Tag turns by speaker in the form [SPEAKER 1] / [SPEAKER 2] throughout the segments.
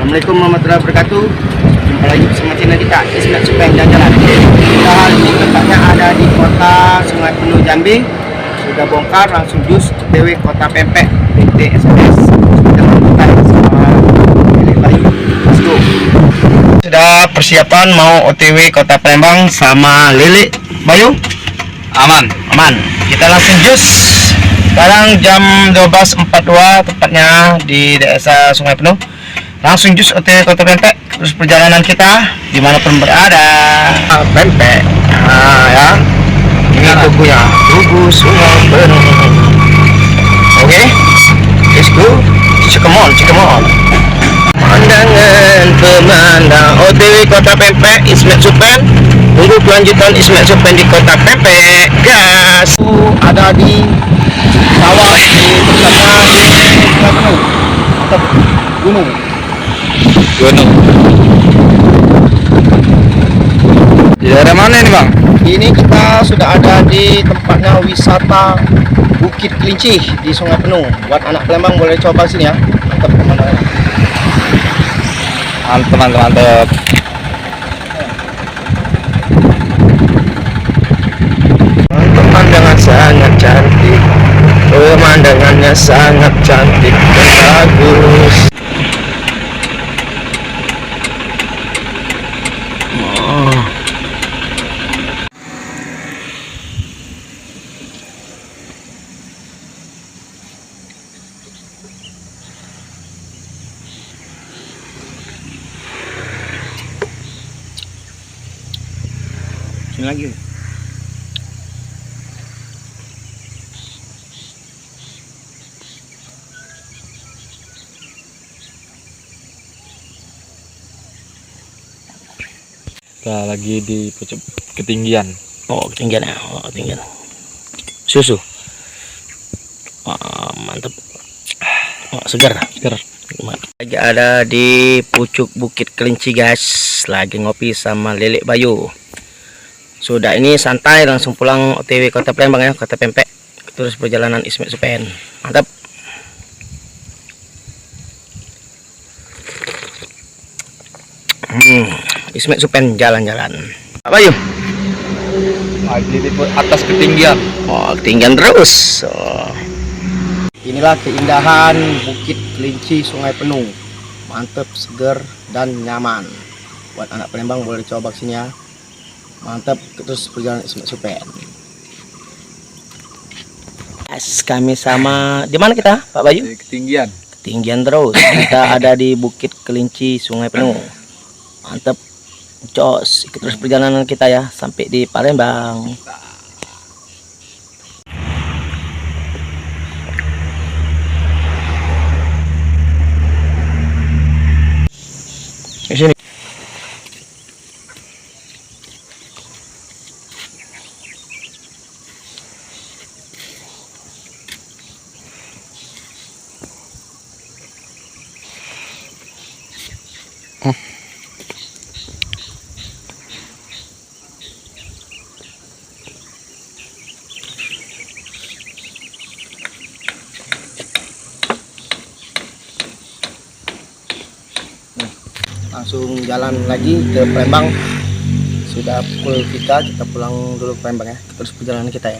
[SPEAKER 1] Assalamualaikum warahmatullahi wabarakatuh. Jumpa lagi bersama channel kita Ismet Supeng Jalan. Kita hari ini tempatnya ada di kota Sungai Penuh Jambi. Sudah bongkar langsung jus OTW Kota Pempek PT SMS. Sudah persiapan mau OTW Kota Palembang sama Lele Bayu. Aman. Kita langsung jus. Sekarang jam 12.42 tepatnya di desa Sungai Penuh. Langsung jus OTW Kota Pempek. Terus perjalanan kita dimanapun berada. Pempek. Nah ya. Ini tubuhnya. Tubuh Sungai Penuh. Oke. Let's go. Come on. Pandangan pemandang OTW Kota Pempek Ismet Supeng. Tunggu kelanjutan Ismet Supeng di Kota Pempek. Gas. Ada di sawah di tempatnya gunung. Di daerah mana ini bang? Ini kita sudah ada di tempatnya wisata Bukit Kelinci di Sungai Penuh. Buat anak Palembang boleh coba sini ya. Mantap pemandangannya. Mantap. Pemandangan sangat cantik. Pemandangannya sangat cantik dan bagus. Sini lagi.
[SPEAKER 2] Kita lagi di pucuk ketinggian.
[SPEAKER 1] Ketinggian. Susu. Mantap. Segar. Lagi ada di pucuk Bukit Kelinci guys. Lagi ngopi sama Lele Bayu. Sudah ini santai langsung pulang OTW Kota Palembang ya, Kota Pempek. Terus perjalanan Ismet Supeng. Mantap. Ismet Supeng jalan-jalan. Apa Bayu?
[SPEAKER 2] Lagi di atas ketinggian.
[SPEAKER 1] Ketinggian terus. Inilah keindahan Bukit Kelinci Sungai Penuh. Mantap, seger dan nyaman. Buat anak Palembang boleh coba sini ya. Mantap, terus perjalanan Ismet Supeng. Kami sama di mana kita, Pak Bayu?
[SPEAKER 2] Di ketinggian.
[SPEAKER 1] Ketinggian terus. Kita ada di Bukit Kelinci Sungai Penuh. Mantap, jos. Ikut terus perjalanan kita ya sampai di Palembang. Di sini. Langsung jalan lagi ke Palembang. Sudah pukul kita pulang dulu ke Palembang ya. Terus perjalanan kita ya.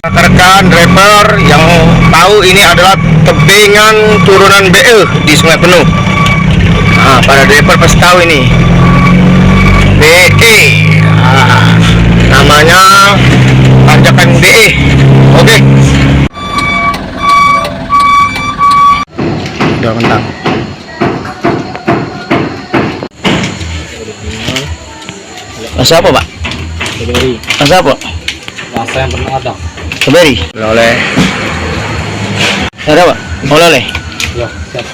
[SPEAKER 1] Rekan driver yang tahu ini adalah tebingan turunan BE di Sungai Penuh. Nah, para driver pasti tahu ini BE. Namanya tanjakan BE. Oke. Udah mentang. Rasa apa, Pak?
[SPEAKER 2] Strawberry.
[SPEAKER 1] Rasa apa?
[SPEAKER 2] Rasa yang pernah ada.
[SPEAKER 1] Strawberry. Oleh. Ada, Pak? Oleh.
[SPEAKER 2] Ya, siap.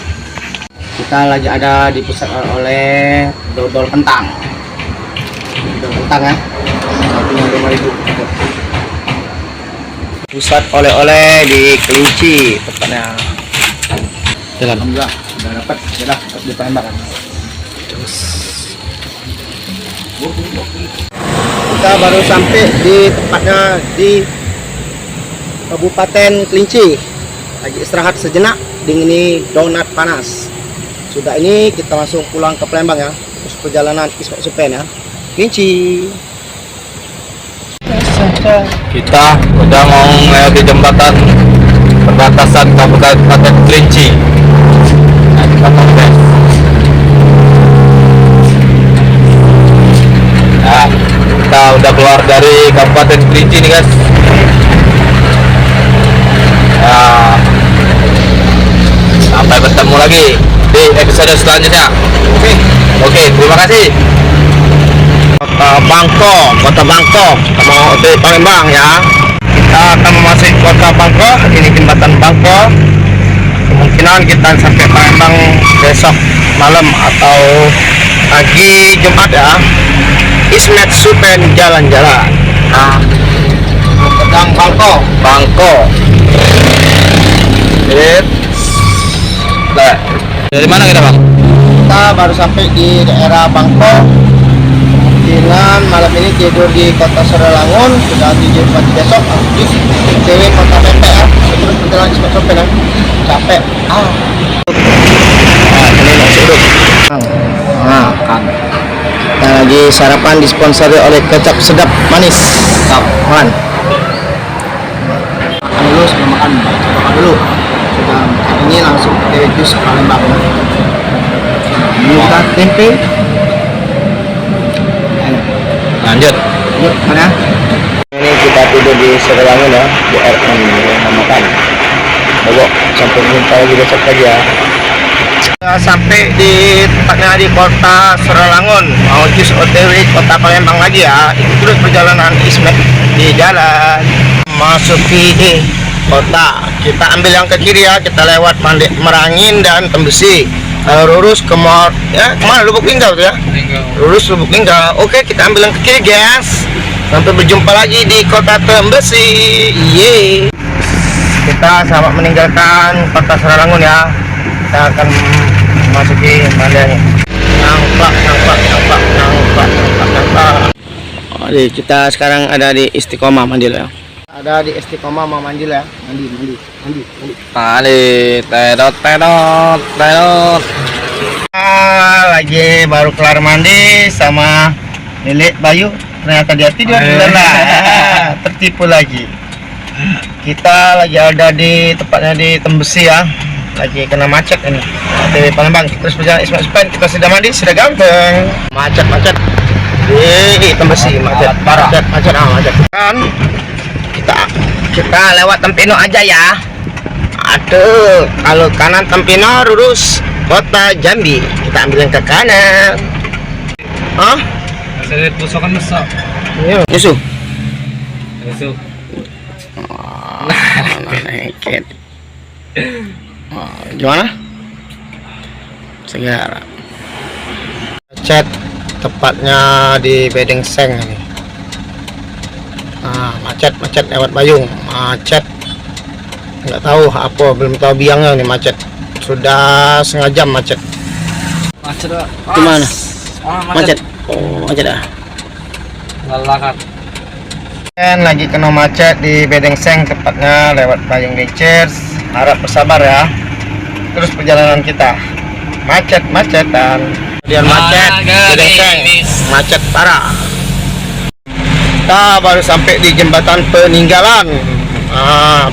[SPEAKER 1] Kita lagi ada di pusat oleh dodol kentang. Dodol kentang ya. Satunya 5.000. Pusat oleh-oleh di Kelinci tepatnya. Alhamdulillah udah dapat di Palembang. Terus kita baru sampai di tepatnya di Kabupaten Kelinci. Lagi istirahat sejenak. ini donat panas. Sudah ini kita langsung pulang ke Palembang ya. Terus perjalanan Ismail Supen ya. Kinci.
[SPEAKER 2] Kita udah mau melewati jembatan perbatasan Kabupaten Kerinci. Nah, kita mau guys. Nah, kita udah keluar dari Kabupaten Kerinci nih guys. Nah, sampai bertemu lagi di episode selanjutnya. Oke, terima kasih.
[SPEAKER 1] Kota Bangkok, mau di Palembang ya. Kita akan memasuki kota Bangkok, ini jembatan Bangkok. Kemungkinan kita sampai Palembang besok malam atau pagi Jumat ya. Ismet Supen jalan-jalan. Nah, pedang Bangkok.
[SPEAKER 2] Nah, dari mana kita bang?
[SPEAKER 1] Kita baru sampai di daerah Bangkok. Kemungkinan malam ini tidur di kota Serelangun, sudah tidur pagi besok di TW kota Pepe ya. Terus perjalanan Ismet Supen ya. Capek. Nah, ini nasi uduk.
[SPEAKER 2] Kan.
[SPEAKER 1] Kita lagi sarapan disponsori oleh kecap sedap manis. Man. Makan dulu sebelum makan. Makan dulu. Sudah makan ini langsung TW jus Palembang. Buka tempe.
[SPEAKER 2] Lanjut.
[SPEAKER 1] Yuk, mana? Ini kita tidur di Serelangun ya, di RM yang makan. Bawa sampai jumpa lagi besok pagi ya. Kita sampai di tempatnya di kota Serelangun, mau jus OTW kota Palembang lagi ya. Itu terus perjalanan Ismet di jalan masuki kota. Kita ambil yang ke kiri ya, kita lewat Merangin dan Tembesi. Lurus ke ya kemana Lubuk Linggau tuh ya. Lurus Lubuk Linggau. Oke, kita ambil yang ke kiri guys. Sampai berjumpa lagi di kota Tembesi. Yeay. Kita selamat meninggalkan kota Serelangun ya. Kita akan masuki Mandailing. Nampak. Jadi kita sekarang ada di Istiqomah Mandil ya. Ada di Istiqomah mau mandi ya. Mandi.
[SPEAKER 2] Terot.
[SPEAKER 1] Lagi baru kelar mandi sama Lili Bayu, ternyata dia tidur tertipu lagi. Kita lagi ada di tempatnya di Tembesi ya, lagi kena macet ini di Palembang. Terus perjalanan Ismet Supen, kita sudah mandi, sudah ganteng. Macet di Tembesi, macet kan. Kita lewat Tempino aja ya. Aduh, kalau kanan Tempino lurus kota Jambi, kita ambil yang ke kanan.
[SPEAKER 2] Saya pusokan besar.
[SPEAKER 1] Yusuf. Gimana? Segera. Chat tepatnya di Bedeng Seng ini. Macet lewat Bayung, macet. Nggak tahu apa, belum tahu biangnya nih macet. Sudah setengah jam macet. Gimana? Macet. Oh, macet dah.
[SPEAKER 2] Lalakan.
[SPEAKER 1] Lagi kena macet di Bedeng Seng, tepatnya lewat Bayung Dechers. Harap bersabar ya. Terus perjalanan kita macet-macetan. Kemudian macet Bedeng Seng, macet parah. Kita baru sampai di jembatan peninggalan.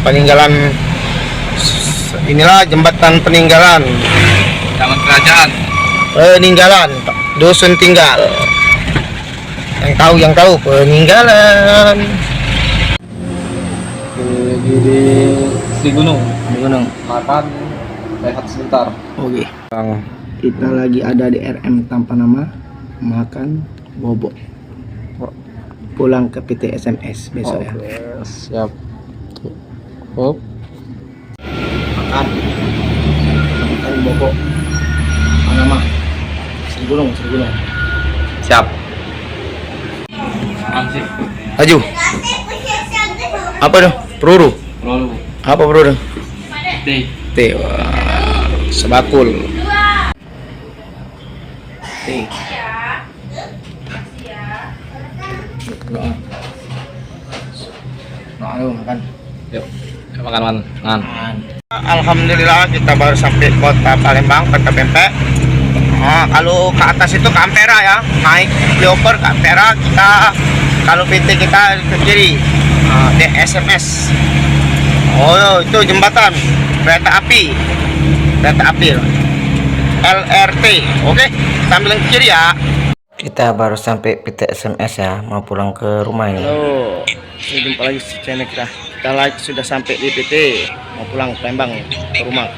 [SPEAKER 1] Peninggalan. Inilah jembatan peninggalan.
[SPEAKER 2] Zaman kerajaan.
[SPEAKER 1] Peninggalan dusun tinggal. Yang tahu peninggalan.
[SPEAKER 2] Lagi di gunung. Makan, rehat sebentar.
[SPEAKER 1] Oke. Kita lagi ada di RM tanpa nama, makan bobok. Pulang ke PT SMS besok ya.
[SPEAKER 2] Siap. Hop.
[SPEAKER 1] Makan bobok. Nama Serigunung.
[SPEAKER 2] Siap.
[SPEAKER 1] Aju. Apa tuh? Peluru. Apa peluru? T. Sebakul. T. Ayo makan.
[SPEAKER 2] Yuk, makan.
[SPEAKER 1] Alhamdulillah kita baru sampai kota Palembang, kota Pempek. Kalau ke atas itu ke Ampera ya, naik flyover ke Ampera, kita kalau PT kita ke kiri, di SMS. Oh itu jembatan kereta api LRT. Oke, kita ambil yang kiri ya. Kita baru sampai PT SMS ya, mau pulang ke rumah ini. Halo, jumpa lagi di channel kita. Kita sudah sampai di PT, mau pulang ke Palembang ke rumah.